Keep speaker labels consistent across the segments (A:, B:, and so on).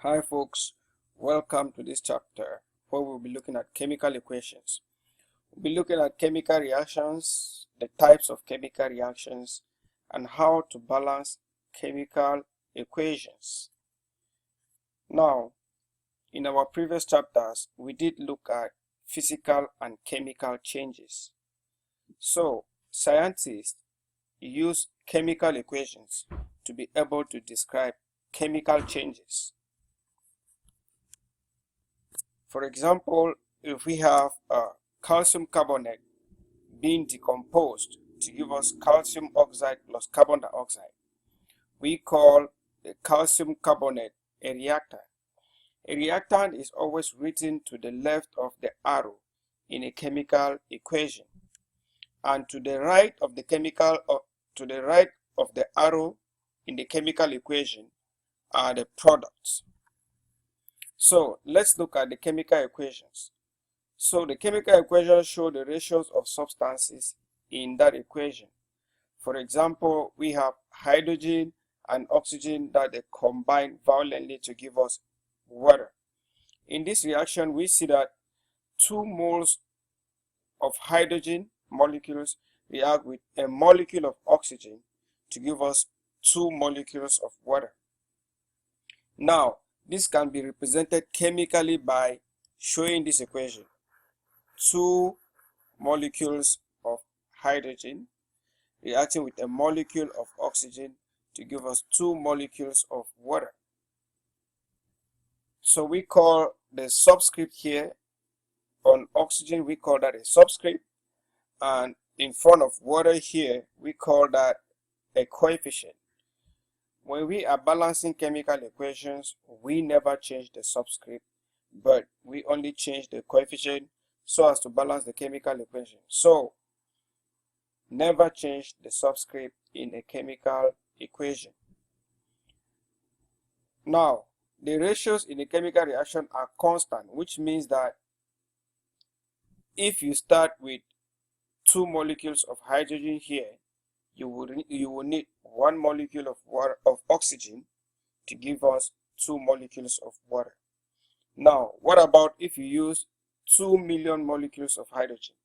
A: Hi folks, welcome to this chapter where we'll be looking at chemical equations. We'll be looking at chemical reactions, the types of chemical reactions, and how to balance chemical equations. Now, in our previous chapters, we did look at physical and chemical changes. So, scientists use chemical equations to be able to describe chemical changes. For example, if we have calcium carbonate being decomposed to give us calcium oxide plus carbon dioxide, we call the calcium carbonate a reactant. A reactant is always written to the left of the arrow in a chemical equation, and to the right of the arrow in the chemical equation are the products. So let's look at the chemical equations. So the chemical equations show the ratios of substances in that equation. For example, we have hydrogen and oxygen that they combine violently to give us water. In this reaction, we see that 2 moles of hydrogen molecules react with a molecule of oxygen to give us 2 molecules of water. Now, this can be represented chemically by showing this equation. 2 molecules of hydrogen reacting with a molecule of oxygen to give us 2 molecules of water. So we call the subscript here on oxygen, we call that a subscript, and in front of water here, we call that a coefficient. When we are balancing chemical equations, we never change the subscript, but we only change the coefficient so as to balance the chemical equation. So, never change the subscript in a chemical equation. Now, the ratios in a chemical reaction are constant, which means that if you start with 2 molecules of hydrogen here, you will need 1 molecule of water of oxygen to give us 2 molecules of water. Now, what about if you use 2 million molecules of hydrogen?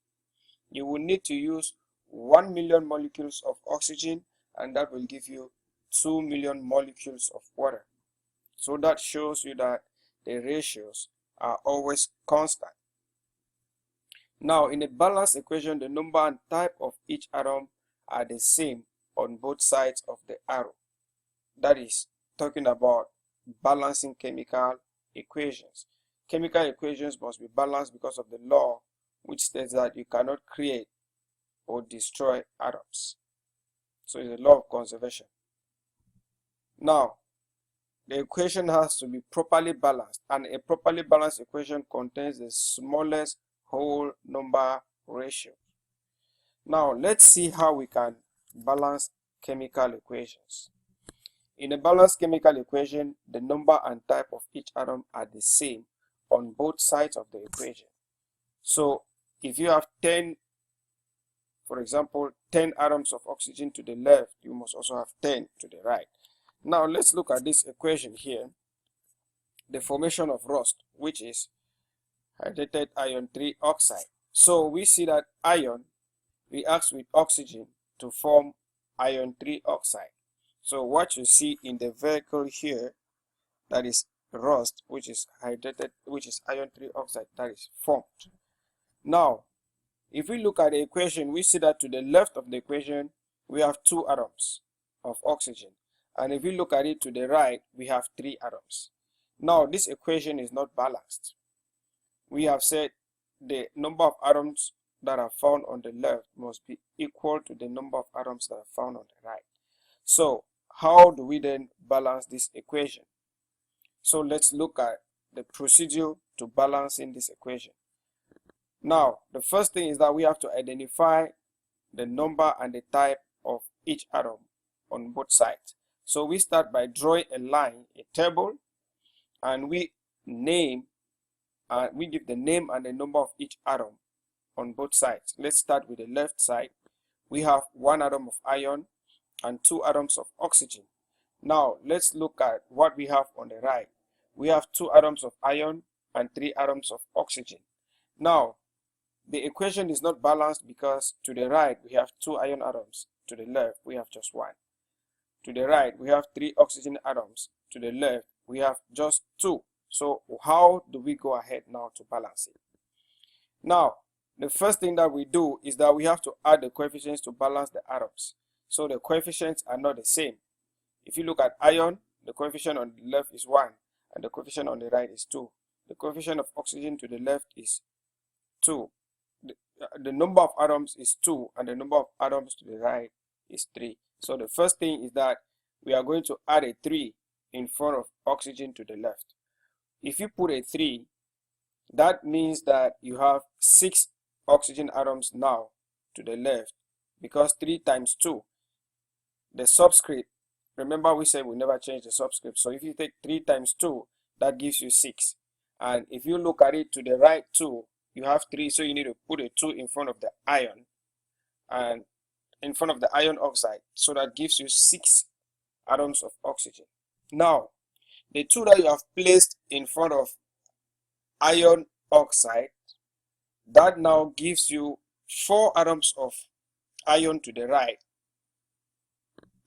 A: You will need to use 1 million molecules of oxygen, and that will give you 2 million molecules of water. So that shows you that the ratios are always constant. Now, in a balanced equation, the number and type of each atom are the same on both sides of the arrow. That is talking about balancing chemical equations. Chemical equations must be balanced because of the law which states that you cannot create or destroy atoms. So it's a law of conservation. Now, the equation has to be properly balanced, and a properly balanced equation contains the smallest whole number ratio. Now, let's see how we can balance chemical equations. In a balanced chemical equation, the number and type of each atom are the same on both sides of the equation. So, if you have 10, for example, 10 atoms of oxygen to the left, you must also have 10 to the right. Now, let's look at this equation here. The formation of rust, which is hydrated iron 3 oxide. So, we see that iron reacts with oxygen to form iron 3 oxide. So what you see in the vehicle here, that is rust, which is hydrated, which is iron 3 oxide, that is formed. Now, if we look at the equation, we see that to the left of the equation, we have 2 atoms of oxygen. And if we look at it to the right, we have 3 atoms. Now, this equation is not balanced. We have said the number of atoms that are found on the left must be equal to the number of atoms that are found on the right. So, how do we then balance this equation? So, let's look at the procedure to balancing this equation. Now, the first thing is that we have to identify the number and the type of each atom on both sides. So, we start by drawing a line, a table, and we give the name and the number of each atom on both sides. Let's start with the left side. We have 1 atom of iron and 2 atoms of oxygen. Now let's look at what we have on the right. we have 2 atoms of iron and 3 atoms of oxygen. Now, the equation is not balanced because to the right we have 2 iron atoms, to the left we have just 1. To the right we have 3 oxygen atoms, to the left we have just 2. So how do we go ahead now to balance it? Now, the first thing that we do is that we have to add the coefficients to balance the atoms. So the coefficients are not the same. If you look at iron, the coefficient on the left is 1 and the coefficient on the right is 2. The coefficient of oxygen to the left is 2. The number of atoms is 2 and the number of atoms to the right is 3. So the first thing is that we are going to add a 3 in front of oxygen to the left. If you put a 3, that means that you have 6 oxygen atoms now to the left, because 3 times 2, the subscript, remember we said we never change the subscript, so if you take 3 times 2, that gives you 6. And if you look at it to the right too, you have 3, so you need to put a 2 in front of the iron and in front of the iron oxide, so that gives you 6 atoms of oxygen. Now, the 2 that you have placed in front of iron oxide, that now gives you 4 atoms of iron to the right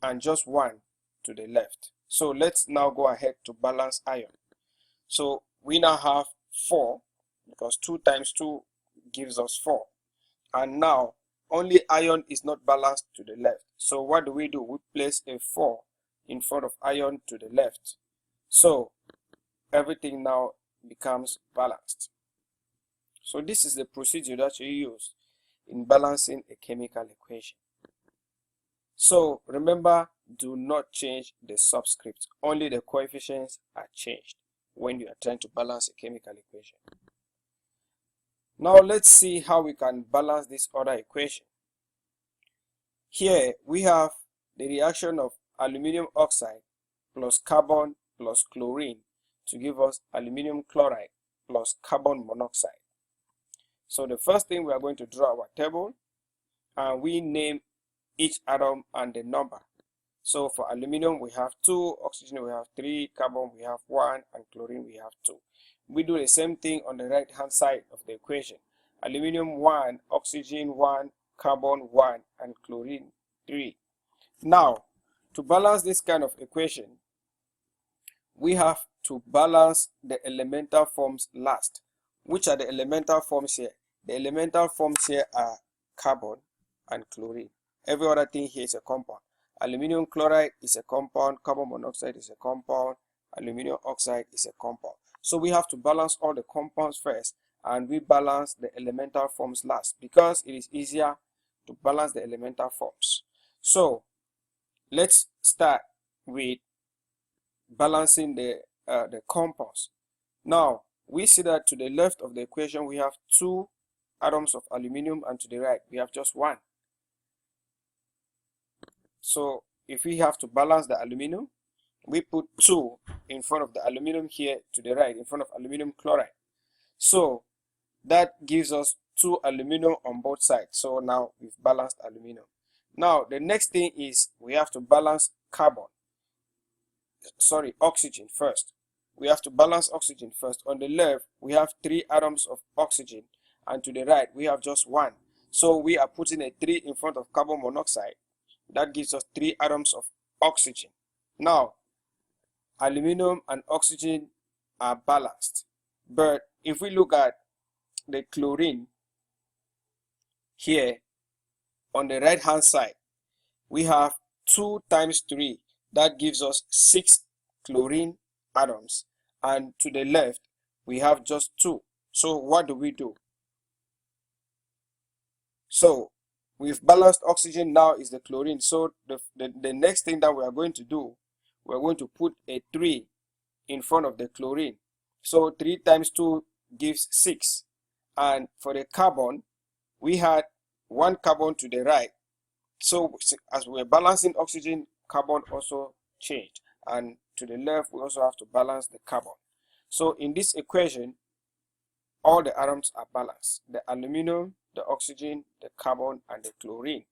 A: and just 1 to the left. So let's now go ahead to balance iron. So we now have 4, because 2 times 2 gives us 4. And now only iron is not balanced to the left. So what do? We place a 4 in front of iron to the left. So everything now becomes balanced. So this is the procedure that you use in balancing a chemical equation. So remember, do not change the subscript. Only the coefficients are changed when you are trying to balance a chemical equation. Now let's see how we can balance this other equation. Here we have the reaction of aluminum oxide plus carbon plus chlorine to give us aluminum chloride plus carbon monoxide. So the first thing, we are going to draw our table and we name each atom and the number. So for aluminum we have 2, oxygen we have 3, carbon we have 1, and chlorine we have 2. We do the same thing on the right hand side of the equation. Aluminum 1, oxygen 1, carbon 1, and chlorine 3. Now, to balance this kind of equation, we have to balance the elemental forms last. Which are the elemental forms here? The elemental forms here are carbon and chlorine. Every other thing here is a compound. Aluminum chloride is a compound, carbon monoxide is a compound, aluminum oxide is a compound. So we have to balance all the compounds first, and we balance the elemental forms last, because it is easier to balance the elemental forms. So let's start with balancing the compounds. Now we see that to the left of the equation we have 2 atoms of aluminum, and to the right we have just 1. So if we have to balance the aluminum, we put 2 in front of the aluminum here to the right, in front of aluminum chloride. So that gives us 2 aluminum on both sides. So now we've balanced aluminum. Now the next thing is we have to balance oxygen first. We have to balance oxygen first. On the left we have 3 atoms of oxygen, and to the right we have just 1. So we are putting a 3 in front of carbon monoxide. That gives us 3 atoms of oxygen. Now aluminum and oxygen are balanced, but if we look at the chlorine here on the right hand side, we have 2 times 3. That gives us 6 chlorine atoms, and to the left we have just 2. So what do? So we've balanced oxygen, now is the chlorine. So the next thing that we are going to do, we're going to put a 3 in front of the chlorine. So 3 times 2 gives 6. And for the carbon, we had 1 carbon to the right. So as we're balancing oxygen, carbon also changed. And to the left, we also have to balance the carbon. So in this equation, all the atoms are balanced. The aluminum, the oxygen, the carbon, and the chlorine.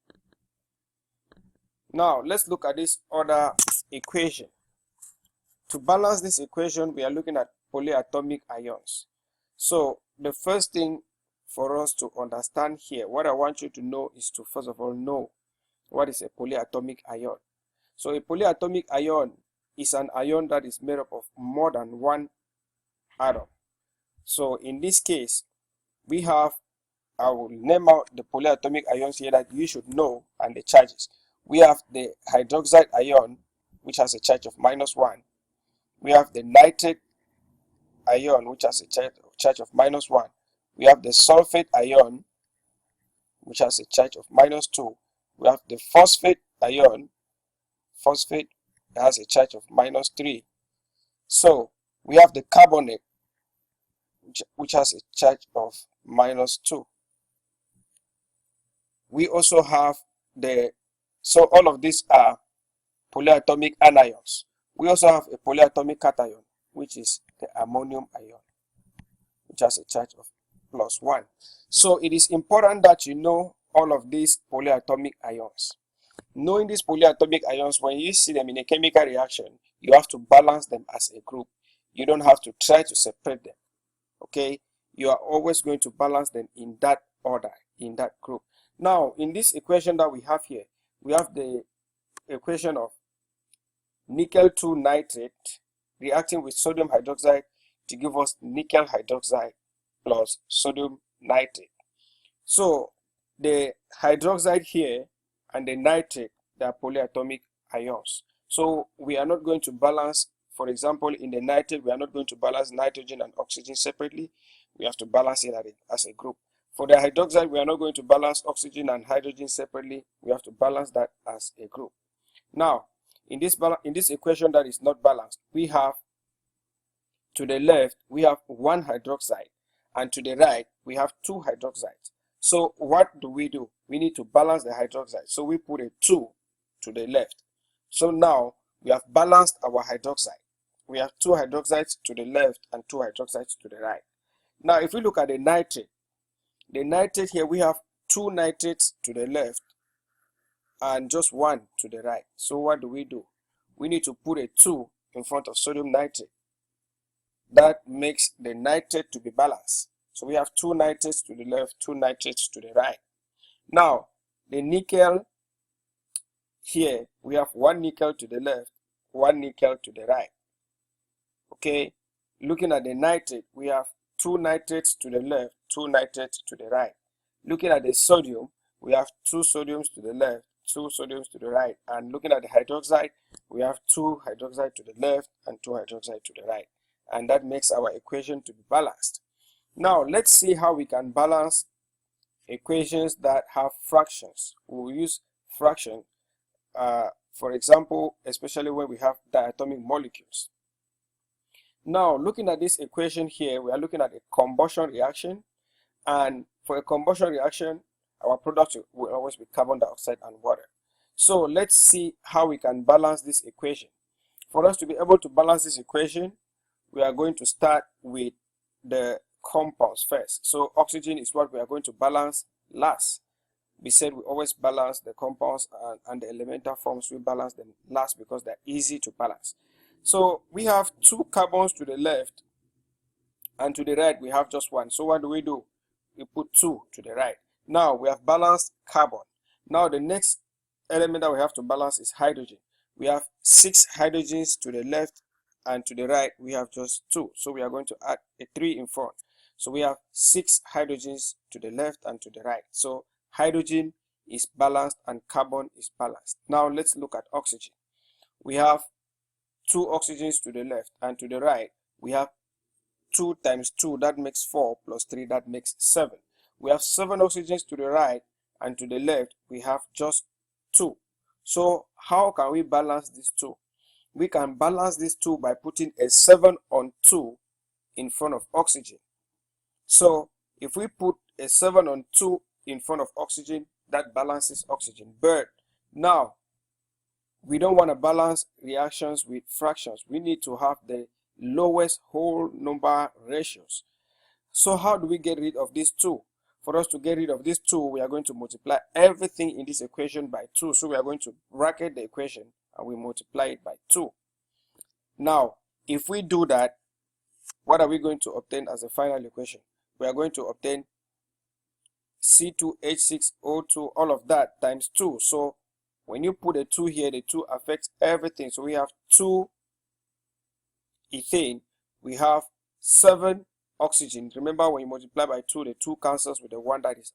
A: Now let's look at this other equation. To balance this equation, we are looking at polyatomic ions. So the first thing for us to understand here, what I want you to know is to first of all know what is a polyatomic ion. So a polyatomic ion is an ion that is made up of more than one atom. So in this case, we have, I will name out the polyatomic ions here that you should know and the charges. We have the hydroxide ion, which has a charge of -1. We have the nitrate ion, which has a charge of -1. We have the sulfate ion, which has a charge of -2. We have the phosphate ion. Phosphate has a charge of -3. So we have the carbonate, which has a charge of -2. We also have so all of these are polyatomic anions. We also have a polyatomic cation, which is the ammonium ion, which has a charge of +1. So it is important that you know all of these polyatomic ions. Knowing these polyatomic ions, when you see them in a chemical reaction, you have to balance them as a group. You don't have to try to separate them. Okay? You are always going to balance them in that order, in that group. Now, in this equation that we have here, we have the equation of nickel 2 nitrate reacting with sodium hydroxide to give us nickel hydroxide plus sodium nitrate. So the hydroxide here and the nitrate, they are polyatomic ions. So we are not going to balance, for example, in the nitrate, we are not going to balance nitrogen and oxygen separately. We have to balance it as a group. For the hydroxide, we are not going to balance oxygen and hydrogen separately. We have to balance that as a group. Now, in this equation that is not balanced, we have to the left, we have one hydroxide, and to the right, we have two hydroxides. So what do? We need to balance the hydroxide. So we put a 2 to the left. So now we have balanced our hydroxide. We have two hydroxides to the left and two hydroxides to the right. Now if we look at the nitrate here, we have two nitrates to the left and just one to the right. So what do? We need to put a 2 in front of sodium nitrate. That makes the nitrate to be balanced. So we have two nitrates to the left, two nitrates to the right. Now, the nickel here, we have one nickel to the left, one nickel to the right. Okay, looking at the nitrate, we have two nitrates to the left, two nitrates to the right. Looking at the sodium, we have two sodiums to the left, two sodiums to the right. And looking at the hydroxide, we have two hydroxide to the left and two hydroxide to the right. And that makes our equation to be balanced. Now, let's see how we can balance equations that have fractions. We will use fraction, for example, especially when we have diatomic molecules. Now, looking at this equation here, we are looking at a combustion reaction. And for a combustion reaction, our product will always be carbon dioxide and water. So let's see how we can balance this equation. For us to be able to balance this equation, we are going to start with the compounds first. So oxygen is what we are going to balance last. We said we always balance the compounds and the elemental forms, we balance them last because they're easy to balance. So we have two carbons to the left and to the right we have just one. So what do? We put 2 to the right. Now we have balanced carbon. Now the next element that we have to balance is hydrogen. We have 6 hydrogens to the left and to the right we have just 2. So we are going to add a 3 in front. So we have 6 hydrogens to the left and to the right. So hydrogen is balanced and carbon is balanced. Now let's look at oxygen. We have 2 oxygens to the left and to the right we have 2 times 2, that makes 4, plus 3, that makes 7. We have 7 oxygens to the right and to the left we have just 2. So how can we balance these 2? We can balance these 2 by putting a 7 on 2 in front of oxygen. So if we put a 7 on 2 in front of oxygen, that balances oxygen. But now we don't want to balance reactions with fractions. We need to have the lowest whole number ratios. So how do we get rid of these 2? For us to get rid of these 2, we are going to multiply everything in this equation by 2. So we are going to bracket the equation and we multiply it by 2. Now, If we do that, what are we going to obtain as a final equation? We are going to obtain C2H6O2, all of that, times 2. So when you put a 2 here, the 2 affects everything. So we have 2 ethane, we have 7 oxygen. Remember, when you multiply by 2, the 2 cancels with the 1 that is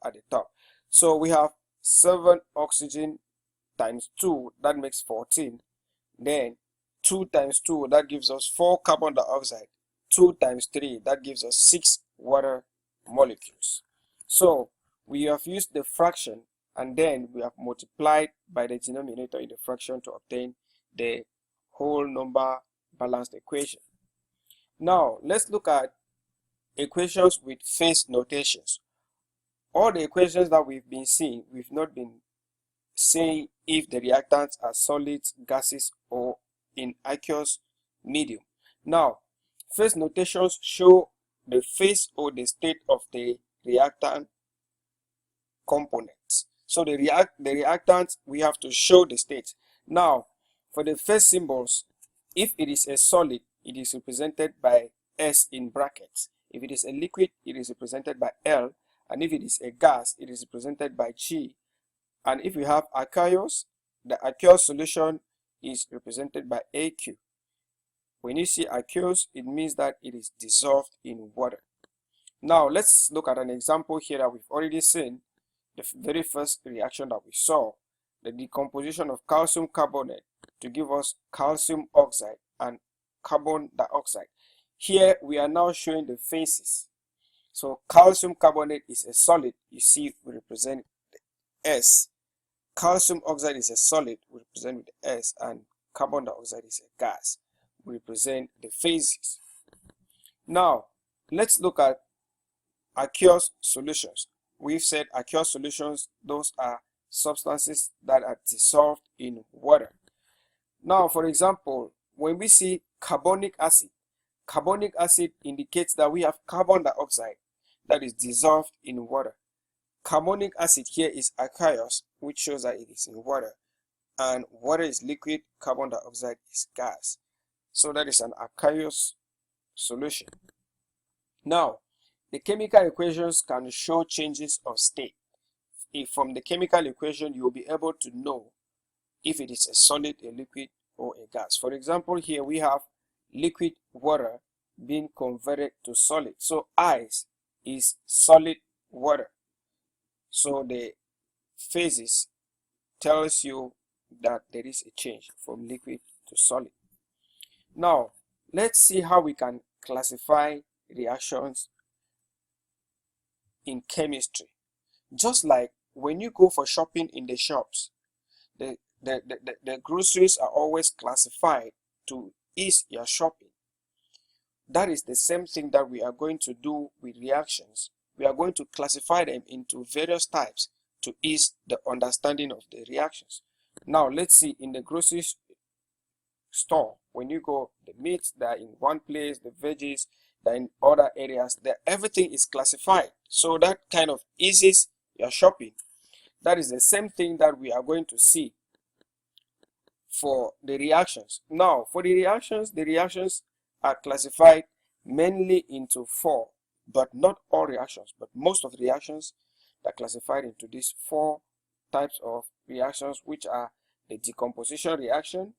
A: at the top. So we have 7 oxygen times 2, that makes 14. Then 2 times 2, that gives us 4 carbon dioxide. 2 times 3, that gives us 6 water molecules. So we have used the fraction, and then we have multiplied by the denominator in the fraction to obtain the whole number balanced equation. Now let's look at equations with phase notations. All the equations that we've been seeing, we've not been saying if the reactants are solids, gases, or in aqueous medium. Now, phase notations show the phase or the state of the reactant components. So the reactants, we have to show the state. Now, for the phase symbols, if it is a solid, it is represented by S in brackets. If it is a liquid, it is represented by L. And if it is a gas, it is represented by G. And if we have aqueous, the aqueous solution is represented by AQ. When you see aqueous, it means that it is dissolved in water. Now let's look at an example here that we've already seen. The very first reaction that we saw, the decomposition of calcium carbonate to give us calcium oxide and carbon dioxide. Here we are now showing the phases. So calcium carbonate is a solid, you see we represent the S. Calcium oxide is a solid, we represent with the S, and carbon dioxide is a gas, we represent the phases. Now let's look at aqueous solutions. We've said aqueous solutions, those are substances that are dissolved in water. Now, for example, when we see carbonic acid indicates that we have carbon dioxide that is dissolved in water. Carbonic acid here is aqueous, which shows that it is in water, and water is liquid, carbon dioxide is gas. So that is an aqueous solution. Now, the chemical equations can show changes of state. If from the chemical equation, you will be able to know if it is a solid, a liquid, or a gas. For example, here we have liquid water being converted to solid. So ice is solid water. So the phases tells you that there is a change from liquid to solid. Now, let's see how we can classify reactions in chemistry. Just like when you go for shopping in the shops, the groceries are always classified to ease your shopping. That is the same thing that we are going to do with reactions. We are going to classify them into various types to ease the understanding of the reactions. Now let's see, in the grocery store, when you go, the meats that are in one place, the veggies that are in other areas, that everything is classified. So that kind of eases your shopping. That is the same thing that we are going to see for the reactions. Now, for the reactions are classified mainly into 4, but not all reactions, but most of the reactions are classified into these 4 types of reactions, which are the decomposition reaction,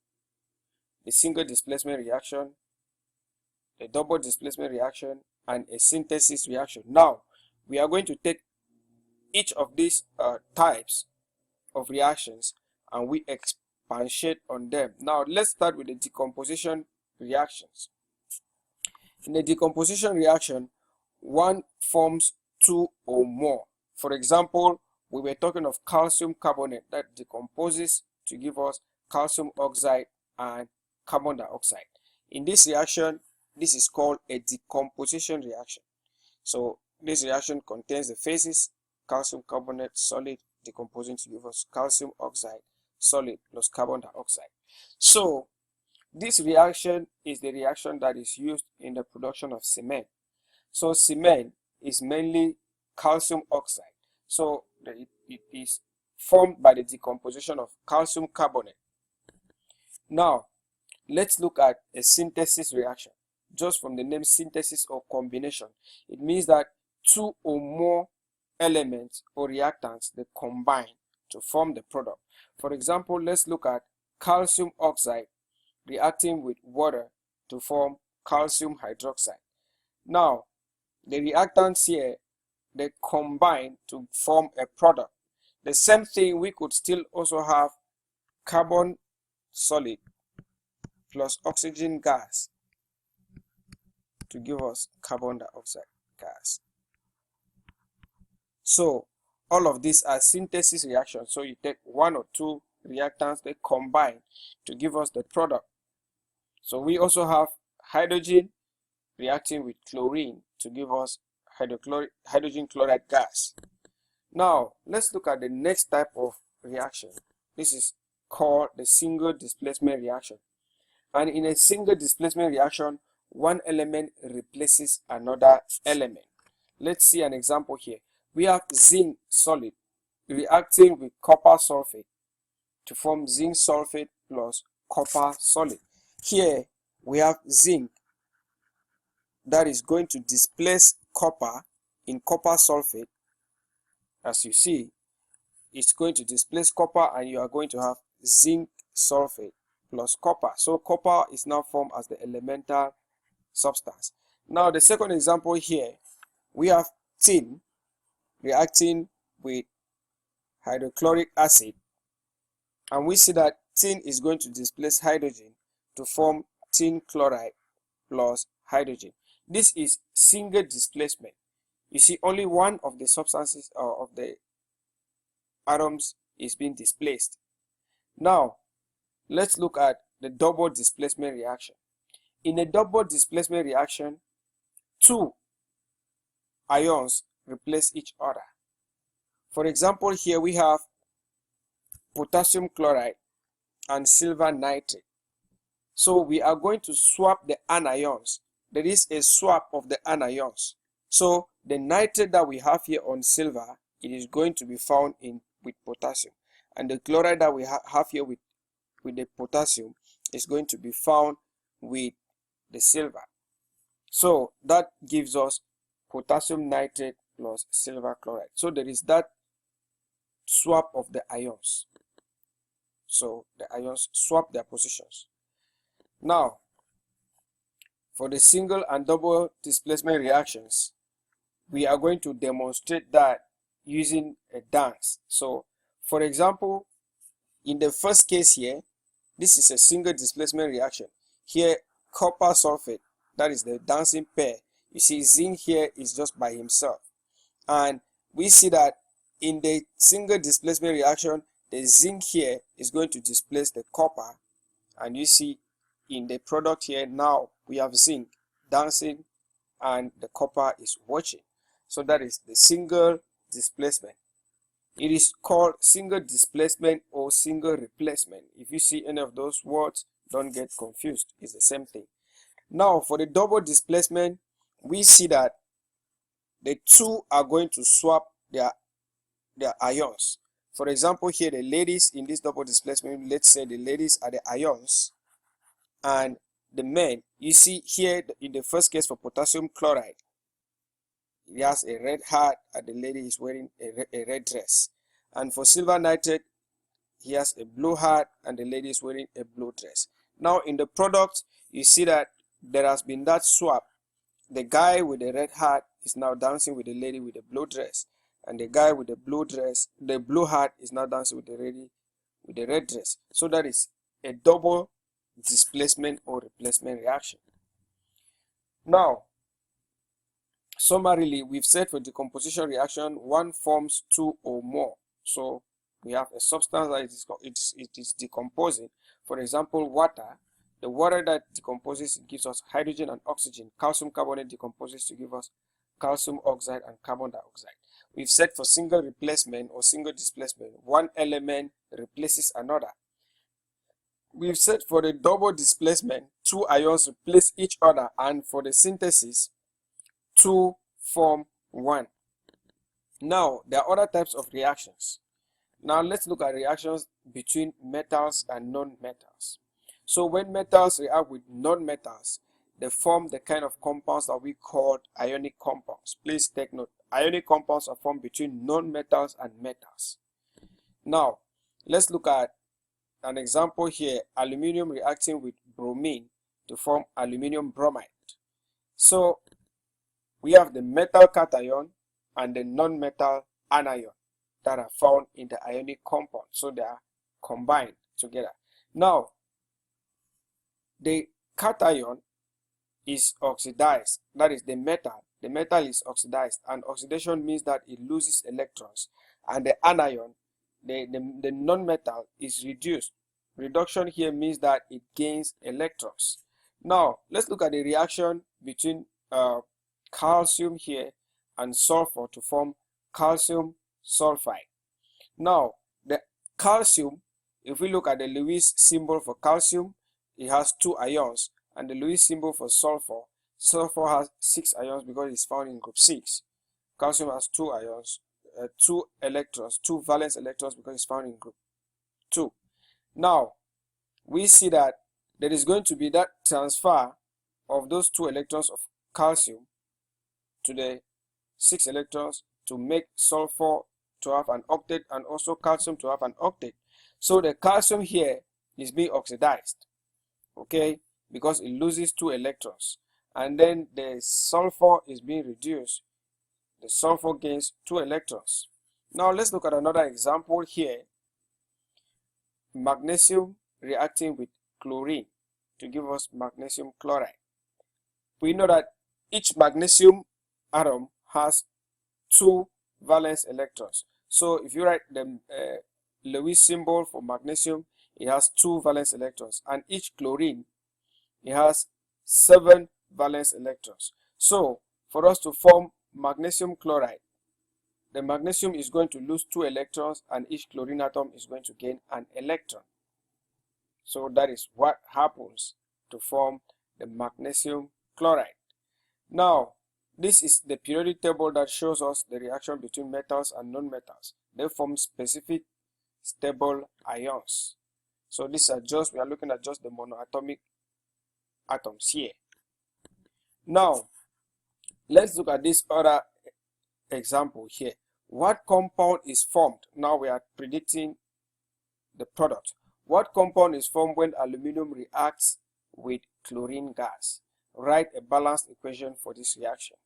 A: the single displacement reaction, a double displacement reaction, and a synthesis reaction. Now, we are going to take each of these types of reactions and we expatiate on them. Now, let's start with the decomposition reactions. In the decomposition reaction, one forms 2 or more. For example, we were talking of calcium carbonate that decomposes to give us calcium oxide and carbon dioxide. In this reaction, this is called a decomposition reaction. So this reaction contains the phases calcium carbonate solid decomposing to give us calcium oxide solid plus carbon dioxide. So this reaction is the reaction that is used in the production of cement. So cement is mainly calcium oxide. So it is formed by the decomposition of calcium carbonate. Now, let's look at a synthesis reaction. Just from the name synthesis or combination, it means that two or more elements or reactants, they combine to form the product. For example, let's look at calcium oxide reacting with water to form calcium hydroxide. Now, the reactants here, they combine to form a product. The same thing, we could still also have carbon solid plus oxygen gas to give us carbon dioxide gas. So all of these are synthesis reactions. So you take one or two reactants, they combine to give us the product. So we also have hydrogen reacting with chlorine to give us hydrogen chloride gas. Now let's look at the next type of reaction. This is called the single displacement reaction. And in a single displacement reaction, one element replaces another element. Let's see an example here. We have zinc solid reacting with copper sulfate to form zinc sulfate plus copper solid. Here we have zinc that is going to displace copper in copper sulfate. As you see, it's going to displace copper and you are going to have zinc sulfate plus copper. So copper is now formed as the elemental substance. Now the second example here, we have tin reacting with hydrochloric acid, and we see that tin is going to displace hydrogen to form tin chloride plus hydrogen. This is single displacement. You see, only one of the substances or of the atoms is being displaced. Now let's look at the double displacement reaction. In a double displacement reaction, two ions replace each other. For example, here we have potassium chloride and silver nitrate. So we are going to swap the anions. There is a swap of the anions. So the nitrate that we have here on silver, it is going to be found with potassium, and the chloride that we have here with the potassium is going to be found with the silver. So that gives us potassium nitrate plus silver chloride. So there is that swap of the ions. So the ions swap their positions. Now, for the single and double displacement reactions, we are going to demonstrate that using a dance. So for example, in the first case here, this is a single displacement reaction. Here, copper sulfate, that is the dancing pair. You see, zinc here is just by himself. And we see that in the single displacement reaction, the zinc here is going to displace the copper. And you see in the product here, now we have zinc dancing and the copper is watching. So that is the single displacement. It is called single displacement or single replacement. If you see any of those words, don't get confused. It's the same thing. Now for the double displacement, we see that the two are going to swap their ions. For example, here the ladies in this double displacement, let's say the ladies are the ions and the men, you see here in the first case for potassium chloride, he has a red hat and the lady is wearing a red dress. And for silver nitrate, he has a blue hat and the lady is wearing a blue dress. Now in the product, you see that there has been that swap. The guy with the red hat is now dancing with the lady with the blue dress, and the guy with the blue hat is now dancing with the lady with the red dress. So that is a double displacement or replacement reaction. Now, summarily, we've said for decomposition reaction, one forms two or more. So we have a substance that it is decomposing. For example, water. The water that decomposes gives us hydrogen and oxygen. Calcium carbonate decomposes to give us calcium oxide and carbon dioxide. We've said for single replacement or single displacement, one element replaces another. We've said for the double displacement, two ions replace each other, and for the synthesis, two form one. Now, there are other types of reactions. Now, let's look at reactions between metals and non-metals. So when metals react with non-metals, they form the kind of compounds that we call ionic compounds. Please take note. Ionic compounds are formed between non-metals and metals. Now, let's look at an example here, aluminium reacting with bromine to form aluminium bromide. So we have the metal cation and the non-metal anion that are found in the ionic compound. So they are combined together. Now, the cation is oxidized. That is the metal. The metal is oxidized, and oxidation means that it loses electrons. And the anion, the non-metal, is reduced. Reduction here means that it gains electrons. Now, let's look at the reaction between calcium here and sulfur to form calcium sulfide. Now, the calcium, if we look at the Lewis symbol for calcium, it has 2 ions, and the Lewis symbol for sulfur, sulfur has 6 ions because it's found in group 6. Calcium has 2 ions, 2 electrons, 2 valence electrons because it's found in group 2. Now, we see that there is going to be that transfer of those 2 electrons of calcium to the 6 electrons to make sulfur to have an octet and also calcium to have an octet. So the calcium here is being oxidized, okay, because it loses 2 electrons. And then the sulfur is being reduced. The sulfur gains 2 electrons. Now let's look at another example here. Magnesium reacting with chlorine to give us magnesium chloride. We know that each magnesium atom has 2 valence electrons. So if you write the Lewis symbol for magnesium, it has 2 valence electrons, and each chlorine, it has 7 valence electrons. So for us to form magnesium chloride, the magnesium is going to lose 2 electrons and each chlorine atom is going to gain an electron. So that is what happens to form the magnesium chloride. Now, this is the periodic table that shows us the reaction between metals and non-metals. They form specific stable ions. So these are just, we are looking at just the monoatomic atoms here. Now, let's look at this other example here. What compound is formed? Now we are predicting the product. What compound is formed when aluminum reacts with chlorine gas? Write a balanced equation for this reaction.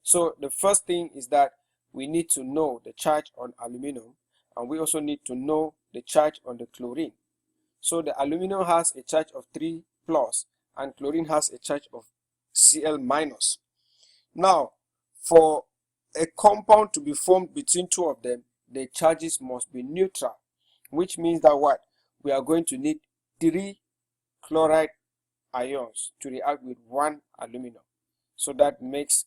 A: So the first thing is that we need to know the charge on aluminum, and we also need to know the charge on the chlorine. So the aluminum has a charge of 3 plus and chlorine has a charge of Cl minus. Now, for a compound to be formed between 2 of them, the charges must be neutral, which means that what? We are going to need 3 chloride ions to react with 1 aluminum. So that makes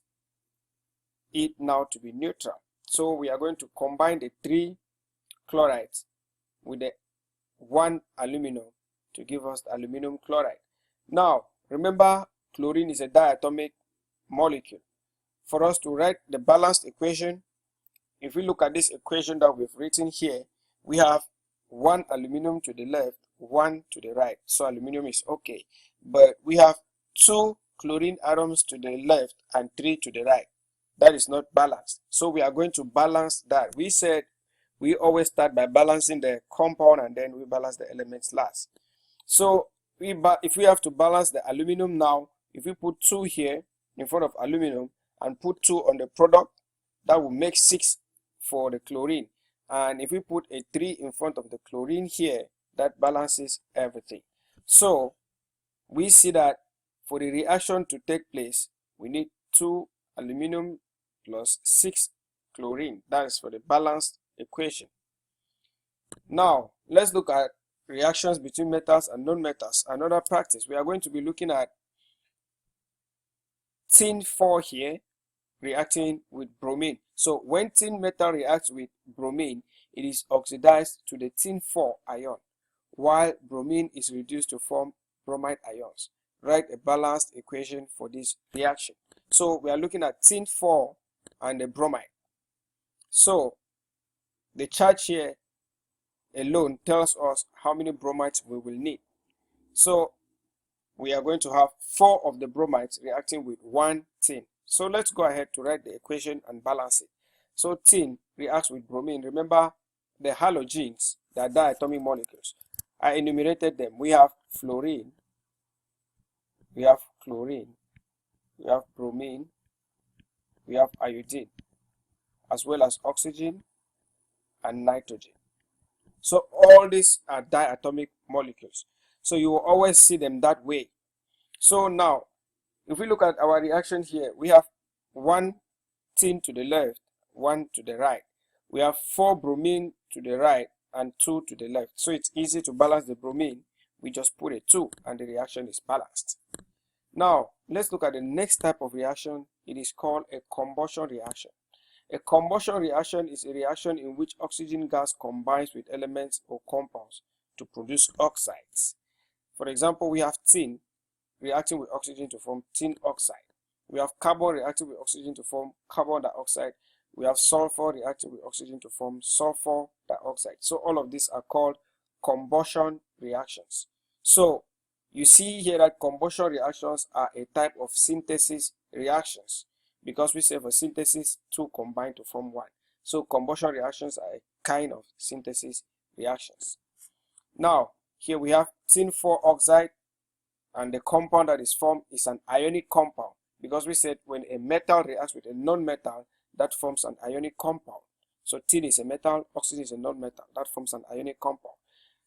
A: it now to be neutral. So we are going to combine the 3 chlorides with the 1 aluminum to give us the aluminum chloride. Now, remember, chlorine is a diatomic molecule. For us to write the balanced equation, if we look at this equation that we've written here, we have 1 aluminum to the left, 1 to the right. So aluminum is okay. But we have 2 chlorine atoms to the left and 3 to the right. That is not balanced. So we are going to balance that. We said we always start by balancing the compound and then we balance the elements last. So if we have to balance the aluminum now, if we put 2 here in front of aluminum and put 2 on the product, that will make 6 for the chlorine. And if we put a 3 in front of the chlorine here, that balances everything. So we see that for the reaction to take place, we need 2 aluminum plus 6 chlorine. That is for the balanced equation. Now, let's look at reactions between metals and non-metals. Another practice, we are going to be looking at tin 4 here reacting with bromine. So when tin metal reacts with bromine, it is oxidized to the tin 4 ion, while bromine is reduced to form bromide ions. Write a balanced equation for this reaction. So we are looking at tin 4 and the bromide. So the charge here alone tells us how many bromides we will need. So we are going to have 4 of the bromides reacting with 1 tin. So let's go ahead to write the equation and balance it. So tin reacts with bromine. Remember the halogens, they are diatomic molecules. I enumerated them. We have fluorine, we have chlorine, we have bromine, we have iodine, as well as oxygen and nitrogen. So all these are diatomic molecules. So you will always see them that way. So now, if we look at our reaction here, we have 1 tin to the left, 1 to the right. We have 4 bromine to the right and 2 to the left. So it's easy to balance the bromine. We just put a 2 and the reaction is balanced. Now, let's look at the next type of reaction. It is called a combustion reaction. A combustion reaction is a reaction in which oxygen gas combines with elements or compounds to produce oxides. For example, we have tin reacting with oxygen to form tin oxide. We have carbon reacting with oxygen to form carbon dioxide. We have sulfur reacting with oxygen to form sulfur dioxide. So all of these are called combustion reactions. So you see here that combustion reactions are a type of synthesis reactions, because we say for synthesis 2 combine to form 1. So combustion reactions are a kind of synthesis reactions. Now here we have tin 4 oxide, and the compound that is formed is an ionic compound, because we said when a metal reacts with a non-metal, that forms an ionic compound. So tin is a metal, oxygen is a non-metal, that forms an ionic compound.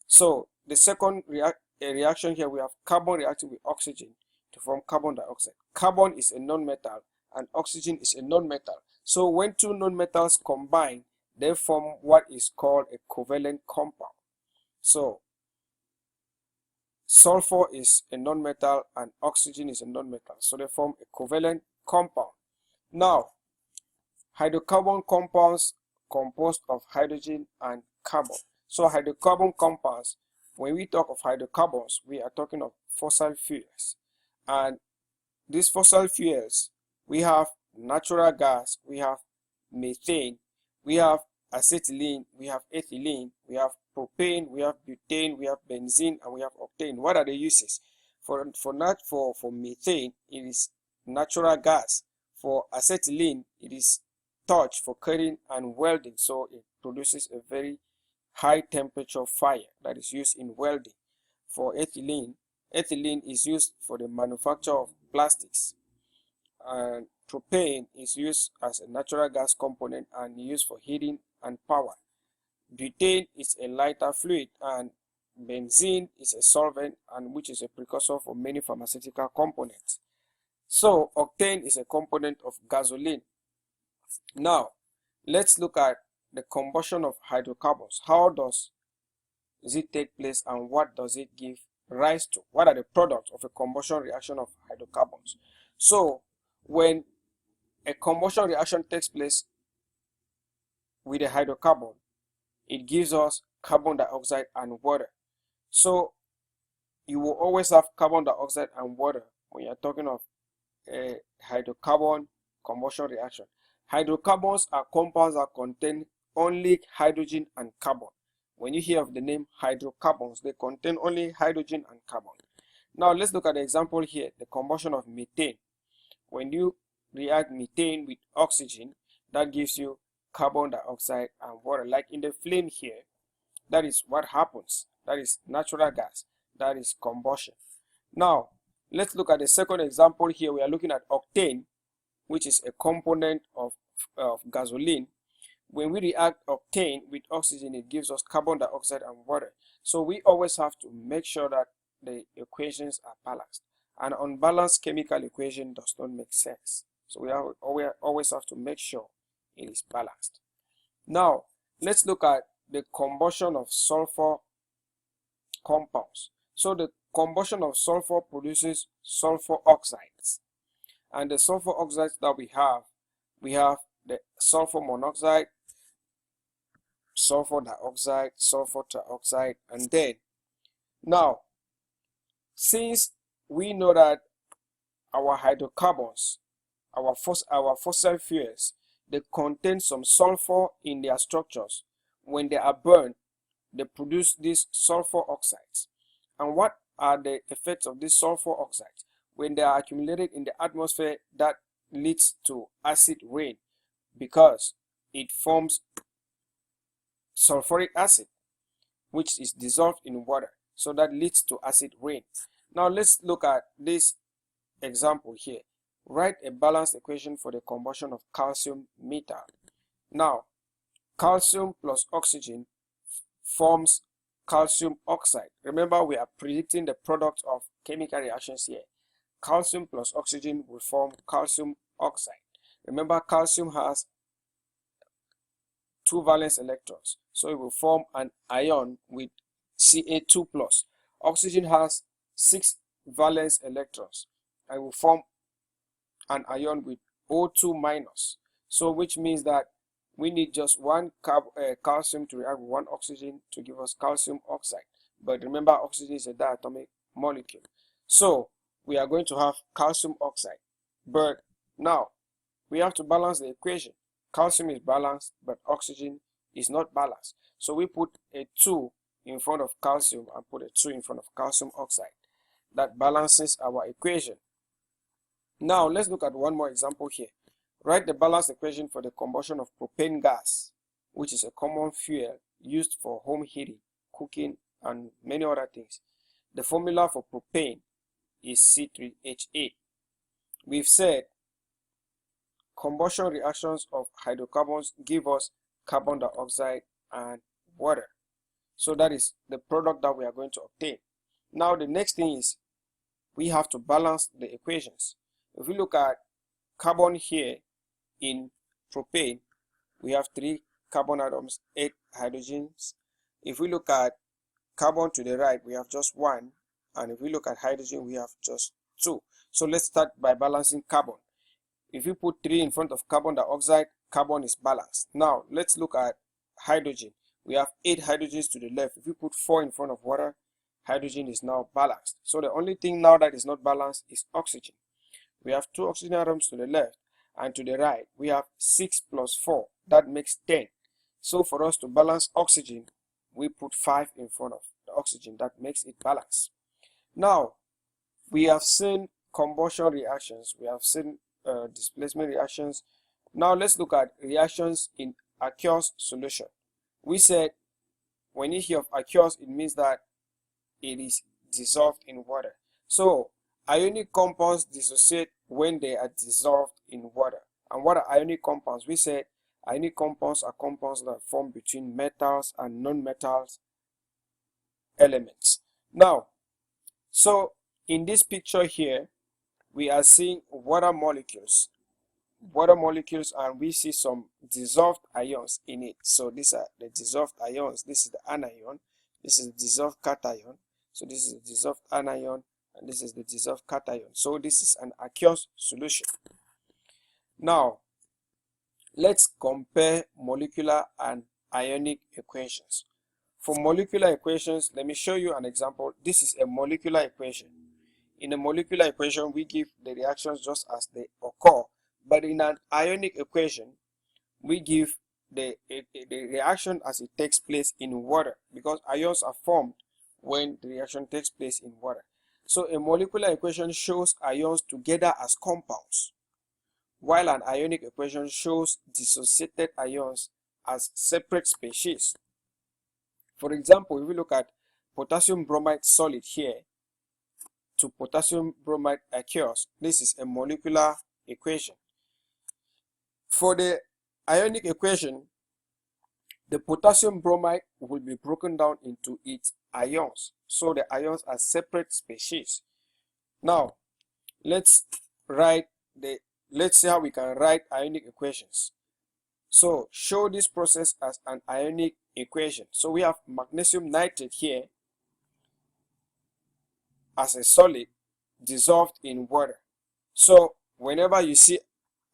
A: So the second reaction here, we have carbon reacting with oxygen to form carbon dioxide. Carbon is a non-metal and oxygen is a non-metal. So when 2 non-metals combine, they form what is called a covalent compound. So sulfur is a non-metal and oxygen is a non-metal, so they form a covalent compound. Now, hydrocarbon compounds composed of hydrogen and carbon. So hydrocarbon compounds, when we talk of hydrocarbons, we are talking of fossil fuels. And these fossil fuels, we have natural gas, we have methane, we have acetylene, we have ethylene, we have propane, we have butane, we have benzene, and we have octane. What are the uses? For methane, it is natural gas. For acetylene, it is torch for cutting and welding, so it produces a very high temperature fire that is used in welding. For ethylene is used for the manufacture of plastics, and propane is used as a natural gas component and used for heating and power. Butane is a lighter fluid, and benzene is a solvent, and which is a precursor for many pharmaceutical components. So octane is a component of gasoline. Now let's look at the combustion of hydrocarbons. How does it take place and what does it give rise to? What are the products of a combustion reaction of hydrocarbons? So when a combustion reaction takes place with a hydrocarbon, it gives us carbon dioxide and water. So you will always have carbon dioxide and water when you're talking of a hydrocarbon combustion reaction. Hydrocarbons are compounds that contain only hydrogen and carbon. When you hear of the name hydrocarbons, they contain only hydrogen and carbon. Now let's look at the example here, the combustion of methane. When you react methane with oxygen, that gives you carbon dioxide and water. Like in the flame here, that is what happens. That is natural gas. That is combustion. Now let's look at the second example here. We are looking at octane, which is a component of gasoline. When we react octane with oxygen, it gives us carbon dioxide and water. So we always have to make sure that the equations are balanced. An unbalanced chemical equation does not make sense. So we always have to make sure it is balanced. Now let's look at the combustion of sulfur compounds. So the combustion of sulfur produces sulfur oxides, and the sulfur oxides that we have the sulfur monoxide, sulfur dioxide, sulfur trioxide, and then now, since we know that our hydrocarbons, our fossil fuels, they contain some sulfur in their structures. When they are burned, they produce these sulfur oxides. And what are the effects of these sulfur oxides. When they are accumulated in the atmosphere, that leads to acid rain because it forms sulfuric acid, which is dissolved in water. So that leads to acid rain. Now let's look at this example here. Write a balanced equation for the combustion of calcium metal. Now, calcium plus oxygen forms calcium oxide. Remember, we are predicting the product of chemical reactions here. Calcium plus oxygen will form calcium oxide. Remember, calcium has 2 valence electrons, so it will form an ion with Ca2+. Oxygen has 6 valence electrons and will form an ion with O2-, so which means that we need just one calcium to react with one oxygen to give us calcium oxide. But remember, oxygen is a diatomic molecule, so we are going to have calcium oxide. But now we have to balance the equation. Calcium is balanced, but oxygen is not balanced. So we put a 2 in front of calcium and put a 2 in front of calcium oxide. That balances our equation. Now let's look at one more example here. Write the balanced equation for the combustion of propane gas, which is a common fuel used for home heating, cooking, and many other things. The formula for propane is C3H8. We've said combustion reactions of hydrocarbons give us carbon dioxide and water. So that is the product that we are going to obtain. Now the next thing is we have to balance the equations. If we look at carbon here in propane, we have 3 carbon atoms, 8 hydrogens. If we look at carbon to the right, we have just 1, and if we look at hydrogen, we have just 2. So let's start by balancing carbon. If we put 3 in front of carbon dioxide, carbon is balanced. Now let's look at hydrogen. We have 8 hydrogens to the left. If we put 4 in front of water, hydrogen is now balanced. So the only thing now that is not balanced is oxygen. We have 2 oxygen atoms to the left, and to the right we have 6 plus 4, that makes 10. So for us to balance oxygen, we put 5 in front of the oxygen, that makes it balanced. Now we have seen combustion reactions, we have seen displacement reactions. Now let's look at reactions in aqueous solution. We said when you hear of aqueous, it means that it is dissolved in water. So ionic compounds dissociate when they are dissolved in water. And what are ionic compounds? We said ionic compounds are compounds that form between metals and non-metals elements. Now, so in this picture here, we are seeing water molecules, and we see some dissolved ions in it. So these are the dissolved ions. This is the anion, this is the dissolved cation. So this is the dissolved anion, and this is the dissolved cation. So this is an aqueous solution. Now let's compare molecular and ionic equations. For molecular equations, let me show you an example. This is a molecular equation. In a molecular equation, we give the reactions just as they occur, but in an ionic equation, we give the reaction as it takes place in water, because ions are formed when the reaction takes place in water. So a molecular equation shows ions together as compounds, while an ionic equation shows dissociated ions as separate species. For example, if we look at potassium bromide solid here to potassium bromide aqueous, this is a molecular equation. For the ionic equation, the potassium bromide will be broken down into its ions. So the ions are separate species. Now, let's see how we can write ionic equations. So show this process as an ionic equation. So we have magnesium nitrate here as a solid dissolved in water. So whenever you see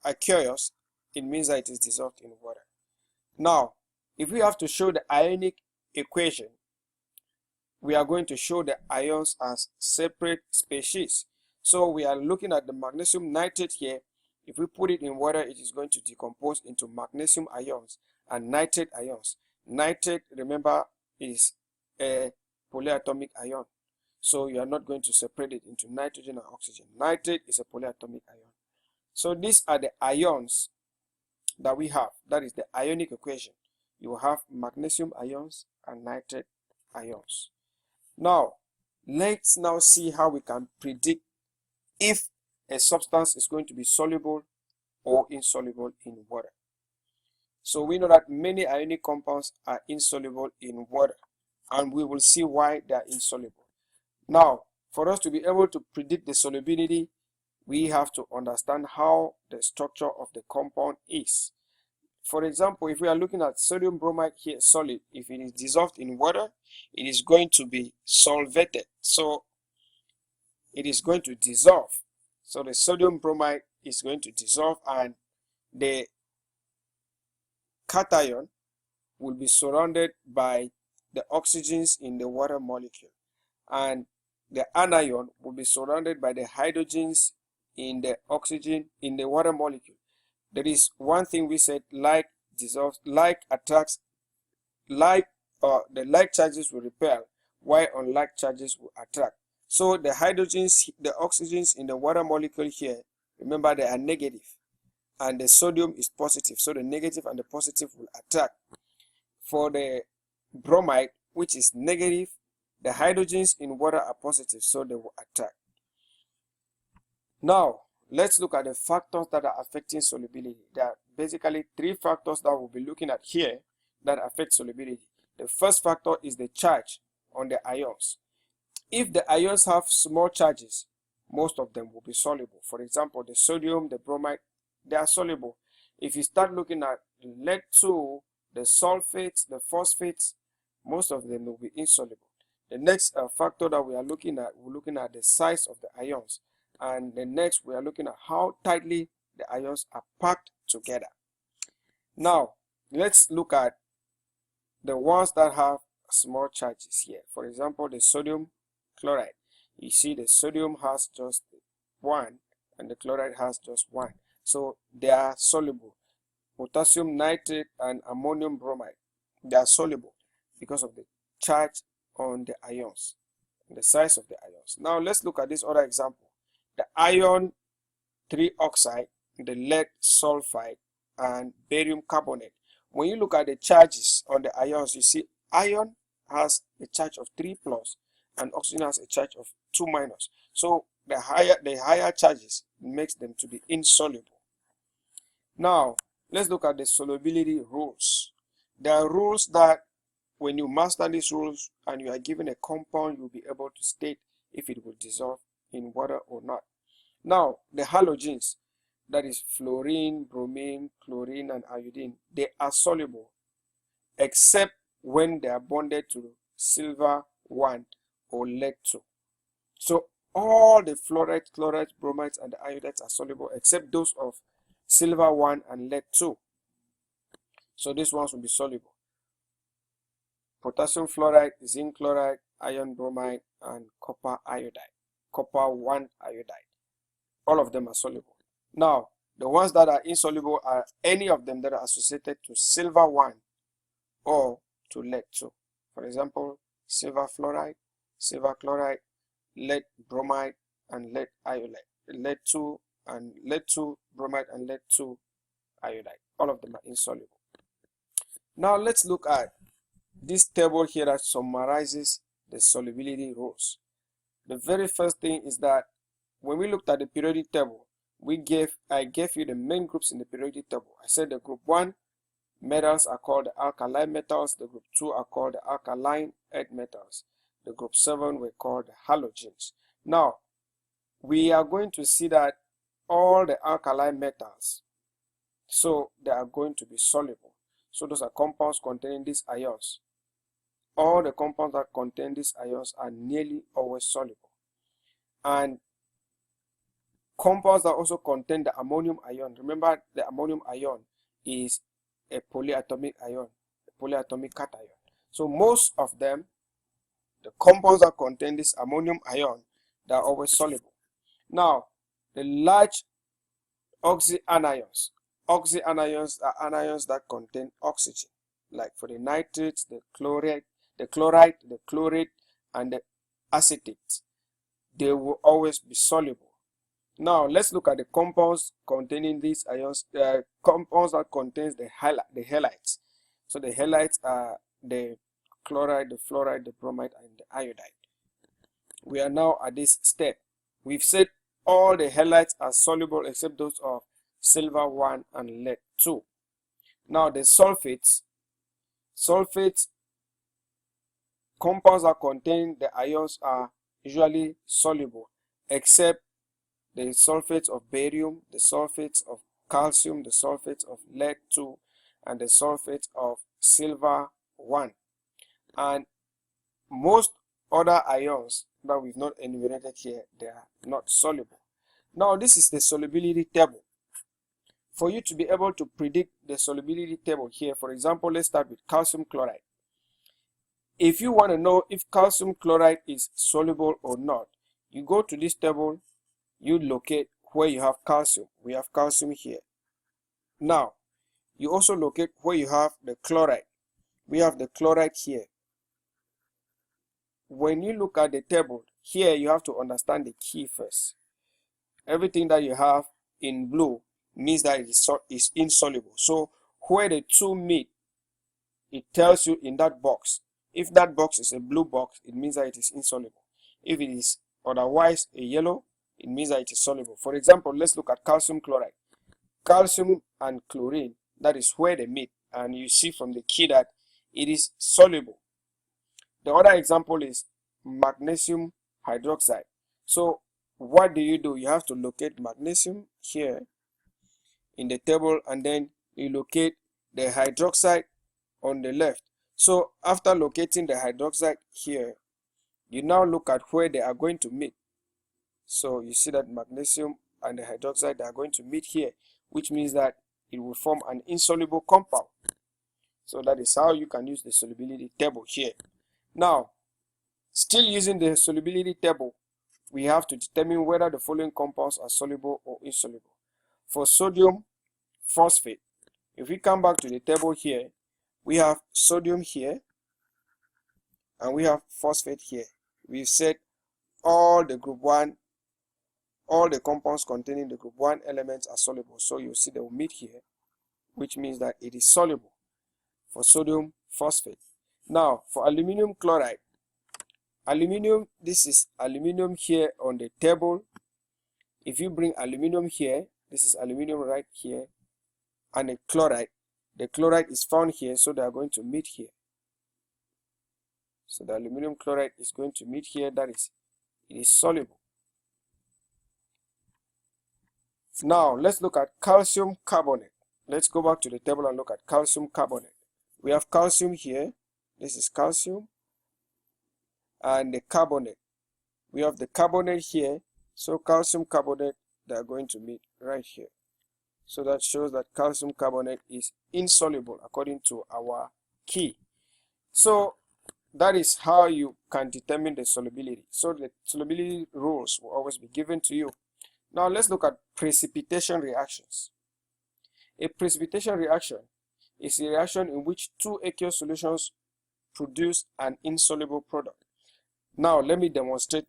A: aqueous, it means that it is dissolved in water. Now, if we have to show the ionic equation, we are going to show the ions as separate species. So we are looking at the magnesium nitrate here. If we put it in water, it is going to decompose into magnesium ions and nitrate ions. Nitrate, remember, is a polyatomic ion. So you are not going to separate it into nitrogen and oxygen. Nitrate is a polyatomic ion. So these are the ions that we have. That is the ionic equation. You have magnesium ions and nitrate ions. Now, let's now see how we can predict if a substance is going to be soluble or insoluble in water. So we know that many ionic compounds are insoluble in water, and we will see why they are insoluble. Now, for us to be able to predict the solubility, we have to understand how the structure of the compound is. For example, if we are looking at sodium bromide here, solid, if it is dissolved in water, it is going to be solvated. So it is going to dissolve. So the sodium bromide is going to dissolve, and the cation will be surrounded by the oxygens in the water molecule, and the anion will be surrounded by the hydrogens in the oxygen in the water molecule. There is one thing we said: like dissolves, like attracts, like the like charges will repel, while unlike charges will attract. So the hydrogens, the oxygens in the water molecule here, remember, they are negative, and the sodium is positive. So the negative and the positive will attract. For the bromide, which is negative, the hydrogens in water are positive, so they will attract. Now, let's look at the factors that are affecting solubility. There are basically three factors that we'll be looking at here that affect solubility. The first factor is the charge on the ions. If the ions have small charges, most of them will be soluble. For example, the sodium, the bromide, they are soluble. If you start looking at the lead-2, the sulfates, the phosphates, most of them will be insoluble. The next factor that we're looking at the size of the ions. And the next, we are looking at how tightly the ions are packed together. Now, let's look at the ones that have small charges here. For example, the sodium chloride. You see the sodium has just one and the chloride has just one. So they are soluble. Potassium nitrate and ammonium bromide, they are soluble because of the charge on the ions, the size of the ions. Now let's look at this other example. The iron 3 oxide, the lead sulfide, and barium carbonate. When you look at the charges on the ions, you see iron has a charge of 3 plus and oxygen has a charge of 2 minus. So the higher charges makes them to be insoluble. Now let's look at the solubility rules. There are rules that when you master these rules and you are given a compound, you'll be able to state if it will dissolve in water or not. Now, the halogens, that is fluorine, bromine, chlorine, and iodine, they are soluble except when they are bonded to silver 1 or lead 2. So all the fluorides, chlorides, bromides, and the iodides are soluble except those of silver 1 and lead 2. So these ones will be soluble. Potassium fluoride, zinc chloride, iron bromide, and copper iodide, copper 1 iodide. All of them are soluble. Now, the ones that are insoluble are any of them that are associated to silver 1 or to lead 2. For example, silver fluoride, silver chloride, lead bromide, and lead iodide. Lead 2 bromide, and lead 2 iodide. All of them are insoluble. Now let's look at this table here that summarizes the solubility rules. The very first thing is that when we looked at the periodic table, I gave you the main groups in the periodic table. I said the group 1 metals are called the alkali metals, the group 2 are called the alkaline earth metals, the group 7 were called the halogens. Now, we are going to see that all the alkali metals, so they are going to be soluble. So those are compounds containing these ions. All the compounds that contain these ions are nearly always soluble. And compounds that also contain the ammonium ion, remember the ammonium ion is a polyatomic ion, a polyatomic cation. So most of them, the compounds that contain this ammonium ion, they are always soluble. Now, the large oxyanions. Oxyanions are anions that contain oxygen, like for the nitrates, the chloride, the chlorate, and the acetate, they will always be soluble. Now let's look at the compounds containing these ions, compounds that contains the halides. So the halides are the chloride, the fluoride, the bromide, and the iodide. We are now at this step. We've said all the halides are soluble except those of silver 1 and lead 2. Now the sulfates compounds that contain the ions are usually soluble except the sulfates of barium, the sulfates of calcium, the sulfates of lead 2, and the sulfates of silver 1. And most other ions that we've not enumerated here, they are not soluble. Now this is the solubility table. For you to be able to predict the solubility table here, for example, let's start with calcium chloride. If you want to know if calcium chloride is soluble or not, you go to this table, you locate where you have calcium. We have calcium here. Now, you also locate where you have the chloride. We have the chloride here. When you look at the table, here you have to understand the key first. Everything that you have in blue means that it is insoluble. So where the two meet, it tells you in that box. If that box is a blue box, it means that it is insoluble. If it is otherwise a yellow, it means that it is soluble. For example, let's look at calcium chloride. Calcium and chlorine, that is where they meet, and you see from the key that it is soluble. The other example is magnesium hydroxide. So what do? You have to locate magnesium here in the table, and then you locate the hydroxide on the left. So after locating the hydroxide here, you now look at where they are going to meet. So you see that magnesium and the hydroxide are going to meet here, which means that it will form an insoluble compound. So that is how you can use the solubility table here. Now, still using the solubility table, we have to determine whether the following compounds are soluble or insoluble. For sodium phosphate, if we come back to the table here, we have sodium here and we have phosphate here. We've said all the compounds containing the group 1 elements are soluble. So you see they will meet here, which means that it is soluble for sodium phosphate. Now for aluminum chloride, this is aluminum here on the table. If you bring aluminum here, this is aluminum right here, and the chloride is found here, so they are going to meet here. So the aluminum chloride is going to meet here, that is, it is soluble. Now let's look at calcium carbonate. Let's go back to the table and look at calcium carbonate. We have calcium here, this is calcium, and the carbonate. We have the carbonate here, so calcium carbonate, they are going to meet right here. So that shows that calcium carbonate is insoluble according to our key. So that is how you can determine the solubility. So the solubility rules will always be given to you. Now let's look at precipitation reactions. A precipitation reaction is a reaction in which two aqueous solutions produce an insoluble product. Now let me demonstrate